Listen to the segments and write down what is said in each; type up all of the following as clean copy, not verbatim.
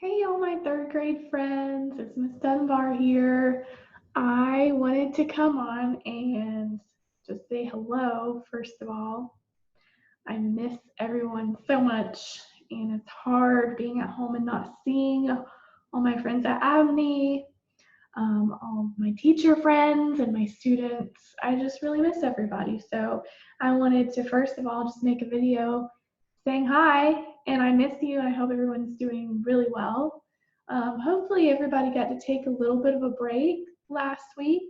Hey, all my third grade friends, it's Miss Dunbar here. I wanted to come on and just say hello, first of all. I miss everyone so much, and it's hard being at home and not seeing all my friends at Abney, all my teacher friends, and my students. I just really miss everybody. So I wanted to, first of all, just make a video saying hi, and I miss you, and I hope everyone's doing really well. Hopefully everybody got to take a little bit of a break last week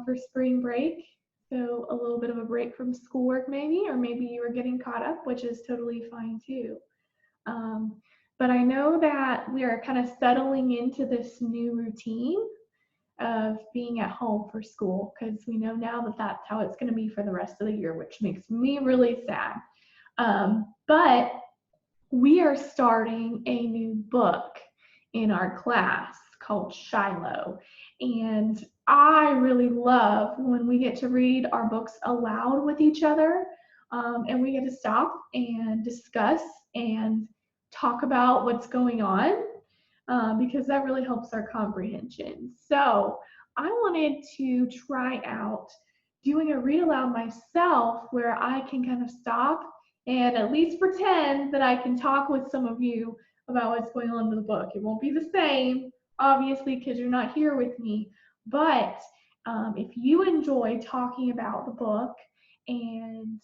for spring break. So a little bit of a break from schoolwork maybe, or maybe you were getting caught up, which is totally fine too. Um, but I know that we are kind of settling into this new routine of being at home for school because we know now that that's how it's going to be for the rest of the year, which makes me really sad. But we are starting a new book in our class called Shiloh. And I really love when we get to read our books aloud with each other, and we get to stop and discuss and talk about what's going on, because that really helps our comprehension. So I wanted to try out doing a read aloud myself where I can kind of stop and at least pretend that I can talk with some of you about what's going on in the book. It won't be the same, obviously, because you're not here with me, but if you enjoy talking about the book and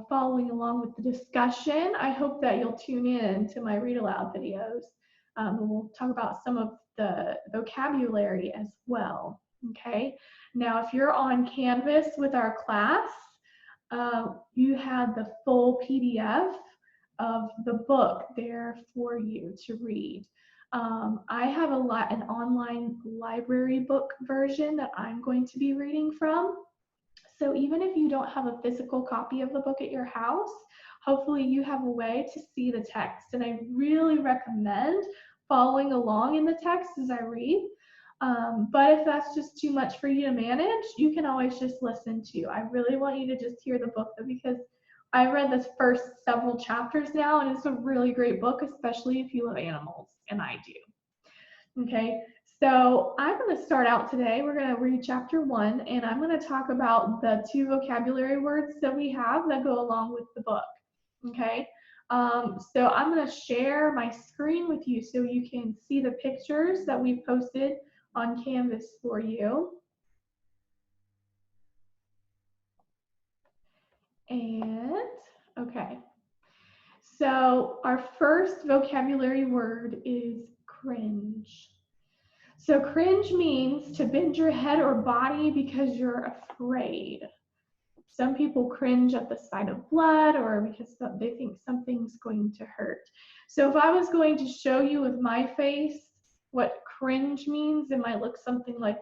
following along with the discussion, I hope that you'll tune in to my read aloud videos. And we'll talk about some of the vocabulary as well. Okay. Now, if you're on Canvas with our class, you have the full PDF of the book there for you to read. I have an online library book version that I'm going to be reading from. So even if you don't have a physical copy of the book at your house, hopefully you have a way to see the text. And I really recommend following along in the text as I read. But if that's just too much for you to manage, you can always just listen to. I really want you to just hear the book though, because I read the first several chapters now, and it's a really great book, especially if you love animals, and I do. Okay, so I'm going to start out today. We're going to read chapter 1, and I'm going to talk about the 2 vocabulary words that we have that go along with the book. Okay, so I'm going to share my screen with you so you can see the pictures that we've posted on Canvas for you. And, okay, so our first vocabulary word is cringe. So cringe means to bend your head or body because you're afraid. Some people cringe at the sight of blood or because they think something's going to hurt. So if I was going to show you with my face what cringe means, it might look something like,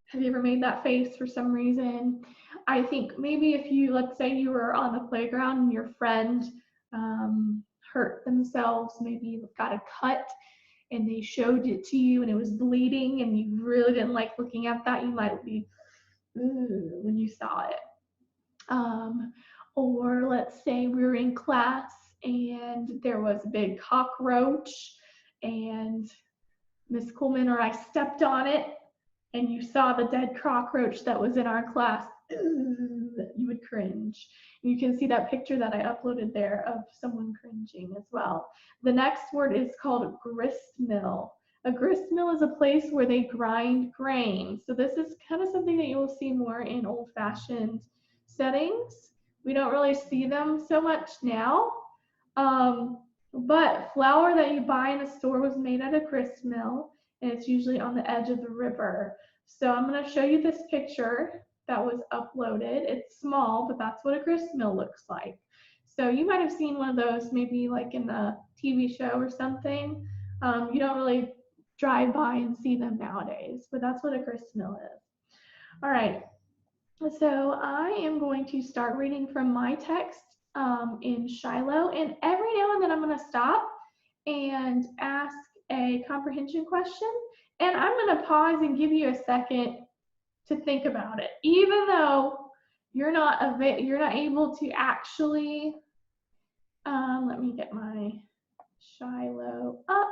have you ever made that face for some reason? I think maybe if you, let's say you were on the playground and your friend hurt themselves, maybe got a cut and they showed it to you and it was bleeding and you really didn't like looking at that, you might be when you saw it. Or let's say we were in class and there was a big cockroach and Miss Coleman or I stepped on it and you saw the dead cockroach that was in our class, you would cringe. You can see that picture that I uploaded there of someone cringing as well. The next word is called gristmill. A gristmill is a place where they grind grain. So this is kind of something that you will see more in old-fashioned settings. We don't really see them so much now. But flour that you buy in a store was made at a gristmill, and it's usually on the edge of the river. So I'm going to show you this picture that was uploaded. It's small, but that's what a gristmill looks like. So you might have seen one of those maybe like in a TV show or something. You don't really drive by and see them nowadays, but that's what a gristmill is. All right, so I am going to start reading from my text in Shiloh, and every now and then I'm going to stop and ask a comprehension question, and I'm going to pause and give you a second to think about it, even though you're not able to actually. Let me get my Shiloh up.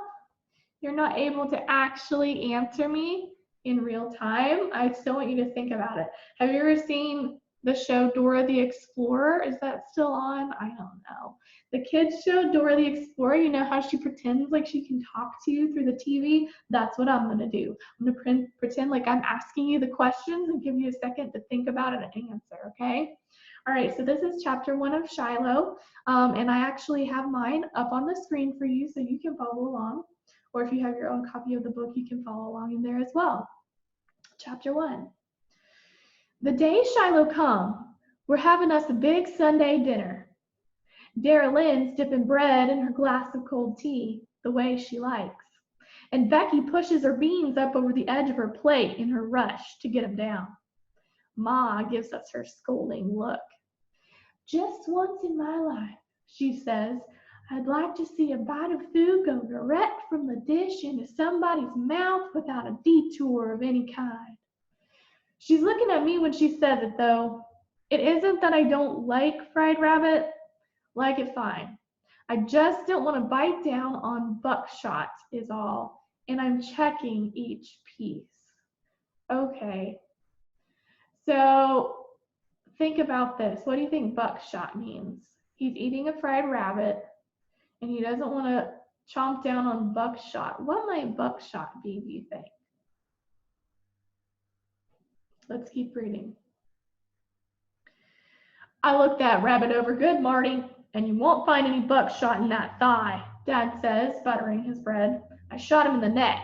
You're not able to actually answer me in real time. I still want you to think about it. Have you ever seen the show Dora the Explorer? Is that still on? I don't know. The kids show Dora the Explorer. You know how she pretends like she can talk to you through the TV? That's what I'm going to do. I'm going to pretend like I'm asking you the questions and give you a second to think about it and answer, okay? All right, so this is chapter 1 of Shiloh, and I actually have mine up on the screen for you so you can follow along. Or if you have your own copy of the book, you can follow along in there as well. Chapter 1. The day Shiloh come, we're having us a big Sunday dinner. Dara Lynn's dipping bread in her glass of cold tea, the way she likes. And Becky pushes her beans up over the edge of her plate in her rush to get them down. Ma gives us her scolding look. Just once in my life, she says, I'd like to see a bite of food go direct from the dish into somebody's mouth without a detour of any kind. She's looking at me when she says it, though. It isn't that I don't like fried rabbit. Like it fine. I just don't want to bite down on buckshot is all, and I'm checking each piece. Okay. So think about this. What do you think buckshot means? He's eating a fried rabbit, and he doesn't want to chomp down on buckshot. What might buckshot be, do you think? Let's keep reading. I looked that rabbit over good, Marty, and you won't find any buckshot in that thigh, Dad says, buttering his bread. I shot him in the neck.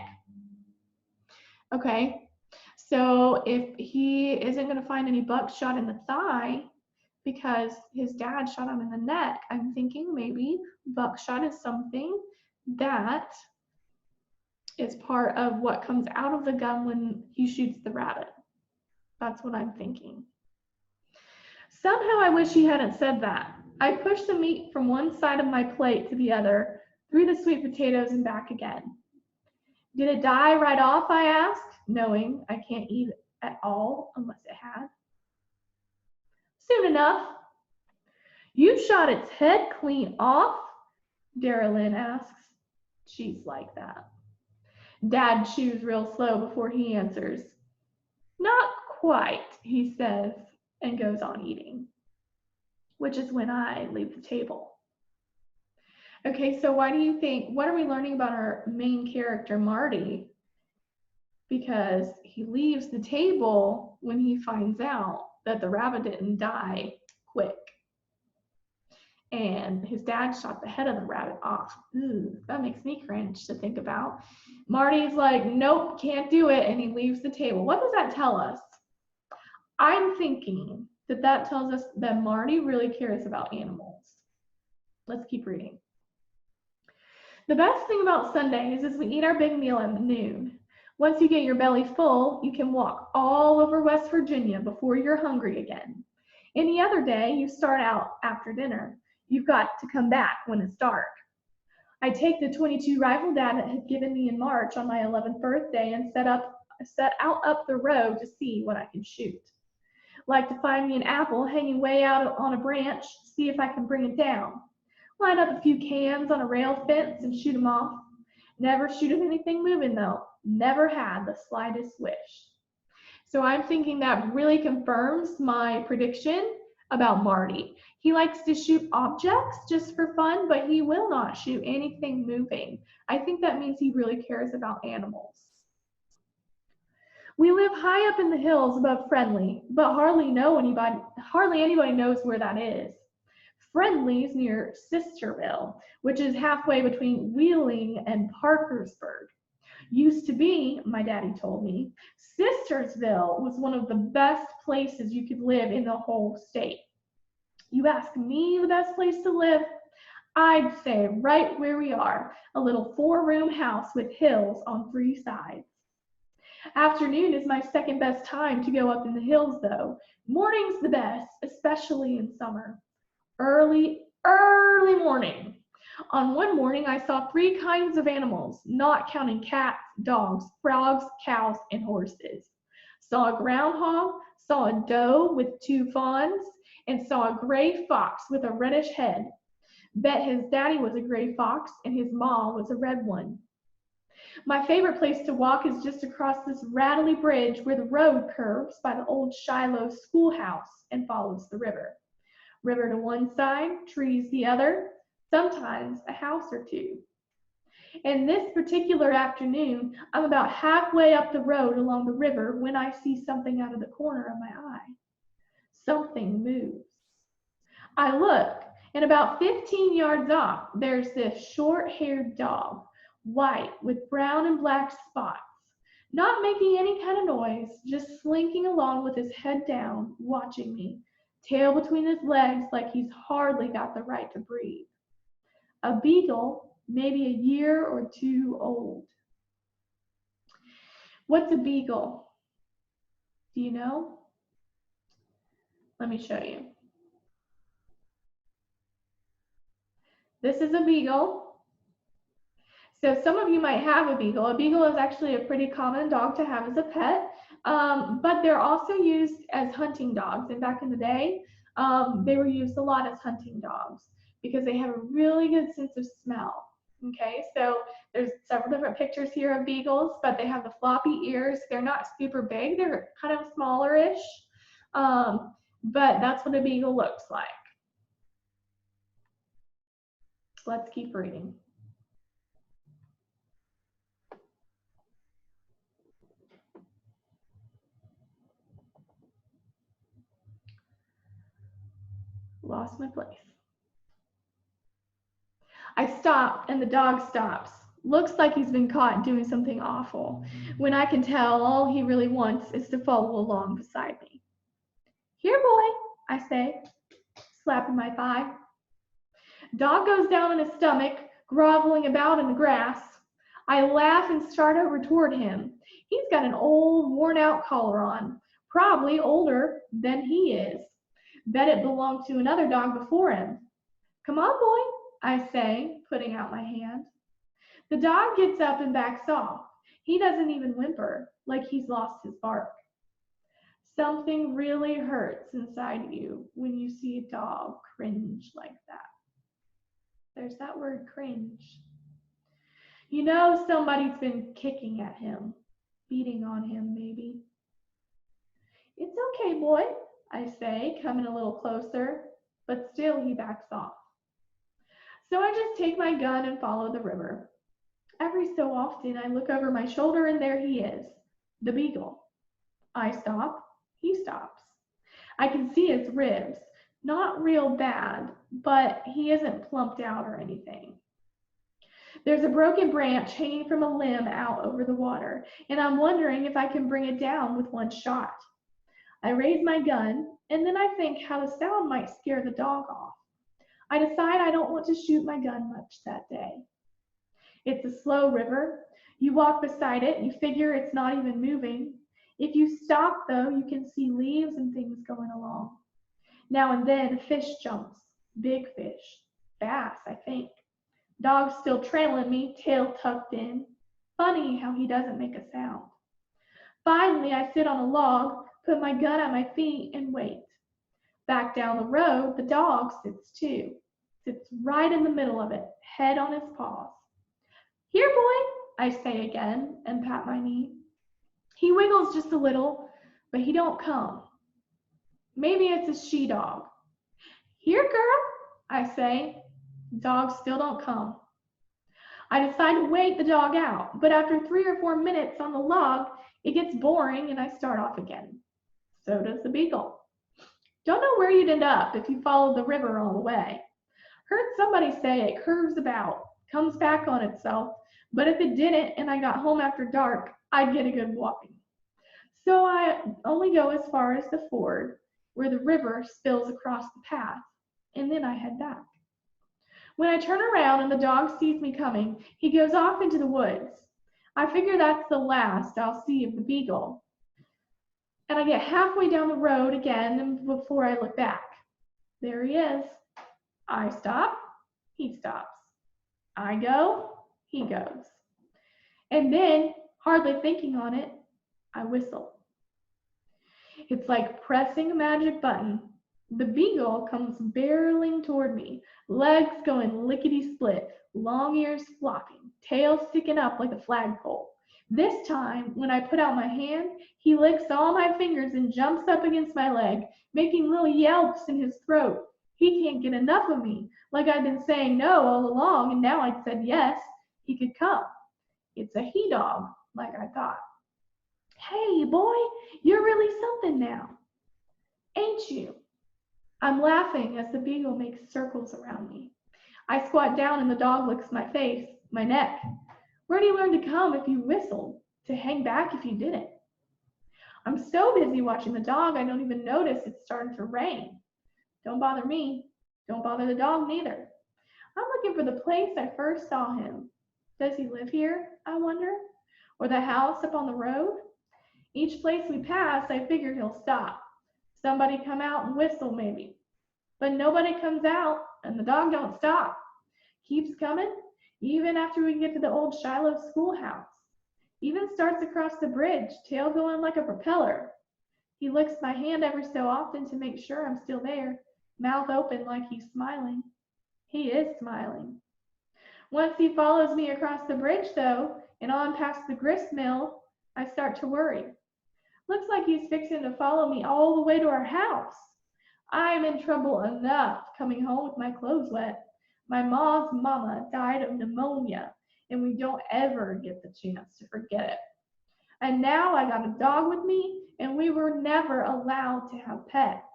Okay, so if he isn't going to find any buckshot in the thigh because his dad shot him in the neck, I'm thinking maybe buckshot is something that is part of what comes out of the gun when he shoots the rabbit. That's what I'm thinking. Somehow I wish he hadn't said that. I pushed the meat from one side of my plate to the other, threw the sweet potatoes and back again. Did it die right off, I asked, knowing I can't eat it at all unless it had. Soon enough. You shot its head clean off? Dara Lynn asks. She's like that. Dad chews real slow before he answers. Not quite, he says, and goes on eating, which is when I leave the table. Okay, so why do you think, what are we learning about our main character, Marty? Because he leaves the table when he finds out that the rabbit didn't die quick. And his dad shot the head of the rabbit off. Ooh, that makes me cringe to think about. Marty's like, nope, can't do it, and he leaves the table. What does that tell us? I'm thinking that that tells us that Marty really cares about animals. Let's keep reading. The best thing about Sundays is we eat our big meal at noon. Once you get your belly full, you can walk all over West Virginia before you're hungry again. Any other day, you start out after dinner. You've got to come back when it's dark. I take the .22 rifle Dad had given me in March on my 11th birthday and set out up the road to see what I can shoot. Like to find me an apple hanging way out on a branch, see if I can bring it down. Line up a few cans on a rail fence and shoot them off. Never shoot at anything moving though. Never had the slightest wish. So I'm thinking that really confirms my prediction about Marty. He likes to shoot objects just for fun, but he will not shoot anything moving. I think that means he really cares about animals. We live high up in the hills above Friendly, but hardly anybody knows where that is. Friendly's near Sisterville, which is halfway between Wheeling and Parkersburg. Used to be, my daddy told me, Sistersville was one of the best places you could live in the whole state. You ask me the best place to live, I'd say right where we are, a little 4-room house with hills on 3 sides. Afternoon is my second best time to go up in the hills though. Morning's the best, especially in summer. Early morning. On one morning, I saw 3 kinds of animals, not counting cats, dogs, frogs, cows, and horses. Saw a groundhog, saw a doe with 2 fawns, and saw a gray fox with a reddish head. Bet his daddy was a gray fox and his ma was a red one. My favorite place to walk is just across this rattly bridge where the road curves by the old Shiloh schoolhouse and follows the river. River to one side, trees the other, sometimes a house or two. And this particular afternoon, I'm about halfway up the road along the river when I see something out of the corner of my eye. Something moves. I look, and about 15 yards off, there's this short-haired dog, white with brown and black spots, not making any kind of noise, just slinking along with his head down, watching me, tail between his legs like he's hardly got the right to breathe. A beagle, maybe a year or two old. What's a beagle? Do you know? Let me show you. This is a beagle. So some of you might have a beagle. A beagle is actually a pretty common dog to have as a pet, but they're also used as hunting dogs. And back in the day, they were used a lot as hunting dogs because they have a really good sense of smell. Okay, so there's several different pictures here of beagles, but they have the floppy ears. They're not super big. They're kind of smaller-ish, but that's what a beagle looks like. Let's keep reading. Lost my place. I stop and the dog stops. Looks like he's been caught doing something awful, when I can tell all he really wants is to follow along beside me. Here, boy, I say, slapping my thigh. Dog goes down on his stomach, groveling about in the grass. I laugh and start over toward him. He's got an old, worn-out collar on, probably older than he is. Bet it belonged to another dog before him. Come on, boy, I say, putting out my hand. The dog gets up and backs off. He doesn't even whimper, like he's lost his bark. Something really hurts inside you when you see a dog cringe like that. There's that word, cringe. You know somebody's been kicking at him, beating on him maybe. It's okay, boy, I say, coming a little closer, but still he backs off. So I just take my gun and follow the river. Every so often I look over my shoulder and there he is, the beagle. I stop, he stops. I can see his ribs, not real bad, but he isn't plumped out or anything. There's a broken branch hanging from a limb out over the water, and I'm wondering if I can bring it down with one shot. I raise my gun, and then I think how the sound might scare the dog off. I decide I don't want to shoot my gun much that day. It's a slow river. You walk beside it, you figure it's not even moving. If you stop, though, you can see leaves and things going along. Now and then, a fish jumps. Big fish. Bass, I think. Dog's still trailing me, tail tucked in. Funny how he doesn't make a sound. Finally, I sit on a log, put my gun at my feet, and wait. Back down the road, the dog sits too. Sits right in the middle of it, head on his paws. Here, boy, I say again, and pat my knee. He wiggles just a little, but he don't come. Maybe it's a she-dog. Here, girl, I say. Dog still don't come. I decide to wait the dog out, but after 3 or 4 minutes on the log, it gets boring and I start off again. So does the beagle. Don't know where you'd end up if you followed the river all the way. Heard somebody say it curves about, comes back on itself, but if it didn't and I got home after dark, I'd get a good walking. So I only go as far as the ford, where the river spills across the path, and then I head back. When I turn around and the dog sees me coming, he goes off into the woods. I figure that's the last I'll see of the beagle. And I get halfway down the road again before I look back. There he is. I stop, he stops. I go, he goes. And then, hardly thinking on it, I whistle. It's like pressing a magic button. The beagle comes barreling toward me, legs going lickety-split, long ears flopping, tail sticking up like a flagpole. This time, when I put out my hand, he licks all my fingers and jumps up against my leg, making little yelps in his throat. He can't get enough of me, like I'd been saying no all along, and now I'd said yes, he could come. It's a he-dog, like I thought. Hey, boy, you're really something now, ain't you? I'm laughing as the beagle makes circles around me. I squat down and the dog licks my face, my neck. Where'd you learn to come if you whistled? To hang back if you didn't? I'm so busy watching the dog I don't even notice it's starting to rain. Don't bother me. Don't bother the dog neither. I'm looking for the place I first saw him. Does he live here, I wonder? Or the house up on the road? Each place we pass, I figure he'll stop. Somebody come out and whistle maybe. But nobody comes out, and the dog don't stop. Keeps coming, even after we get to the old Shiloh schoolhouse. Even starts across the bridge, tail going like a propeller. He licks my hand every so often to make sure I'm still there, mouth open like he's smiling. He is smiling. Once he follows me across the bridge, though, and on past the grist mill, I start to worry. Looks like he's fixing to follow me all the way to our house. I'm in trouble enough coming home with my clothes wet. My mom's mama died of pneumonia, and we don't ever get the chance to forget it. And now I got a dog with me, and we were never allowed to have pets.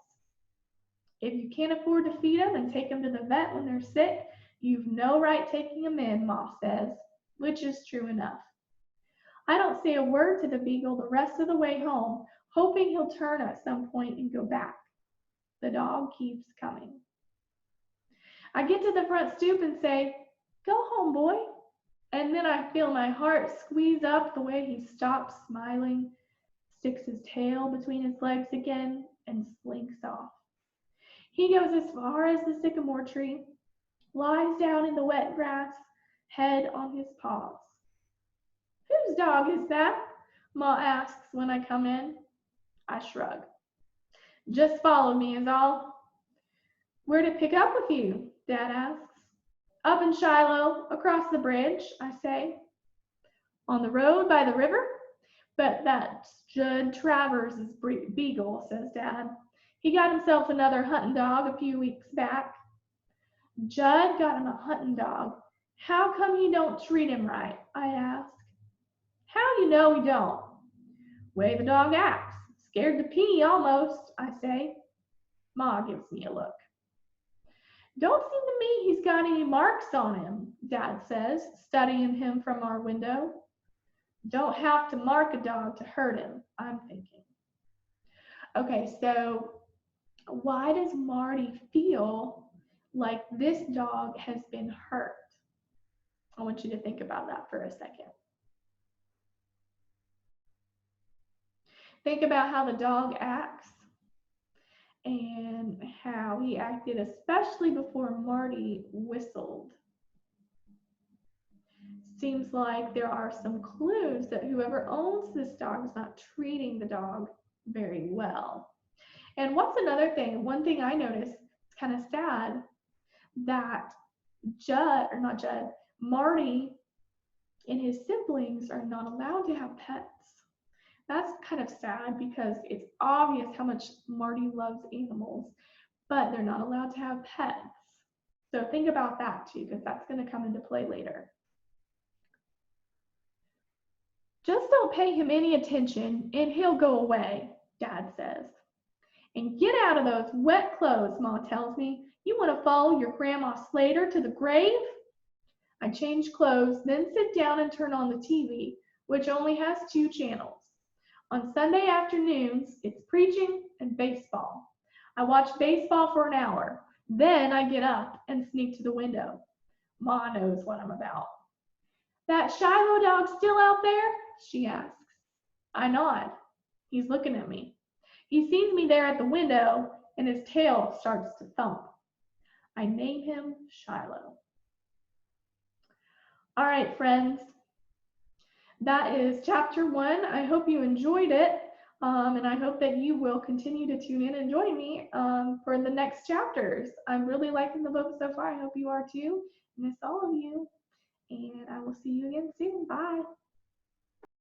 If you can't afford to feed them and take them to the vet when they're sick, you've no right taking them in, Ma says, which is true enough. I don't say a word to the beagle the rest of the way home, hoping he'll turn at some point and go back. The dog keeps coming. I get to the front stoop and say, "Go home, boy." And then I feel my heart squeeze up the way he stops smiling, sticks his tail between his legs again, and slinks off. He goes as far as the sycamore tree, lies down in the wet grass, head on his paws. "Whose dog is that?" Ma asks when I come in. I shrug. "Just followed me is all." "Where'd it pick up with you?" Dad asks. "Up in Shiloh, across the bridge," I say. "On the road by the river?" "Bet that's Judd Travers's beagle," says Dad. "He got himself another hunting dog a few weeks back." "Judd got him a hunting dog. How come he don't treat him right?" I ask. "How you know he don't?" "Way the dog acts. Scared to pee almost," I say. Ma gives me a look. "Don't seem to me he's got any marks on him," Dad says, studying him from our window. Don't have to mark a dog to hurt him, I'm thinking. Okay, so why does Marty feel like this dog has been hurt? I want you to think about that for a second. Think about how the dog acts and how he acted, especially before Marty whistled. Seems like there are some clues that whoever owns this dog is not treating the dog very well. And what's another thing? One thing I noticed, it's kind of sad that Marty and his siblings are not allowed to have pets. That's kind of sad because it's obvious how much Marty loves animals, but they're not allowed to have pets. So think about that too, because that's going to come into play later. Just don't pay him any attention and he'll go away, Dad says. And get out of those wet clothes, Ma tells me. You want to follow your Grandma Slater to the grave? I change clothes, then sit down and turn on the TV, which only has 2 channels. On Sunday afternoons, it's preaching and baseball. I watch baseball for an hour. Then I get up and sneak to the window. Ma knows what I'm about. "That Shiloh dog still out there?" she asks. I nod. He's looking at me. He sees me there at the window, and his tail starts to thump. I name him Shiloh. All right, friends. That is chapter 1. I hope you enjoyed it. And I hope that you will continue to tune in and join me for the next chapters. I'm really liking the book so far. I hope you are too. Miss all of you. And I will see you again soon. Bye.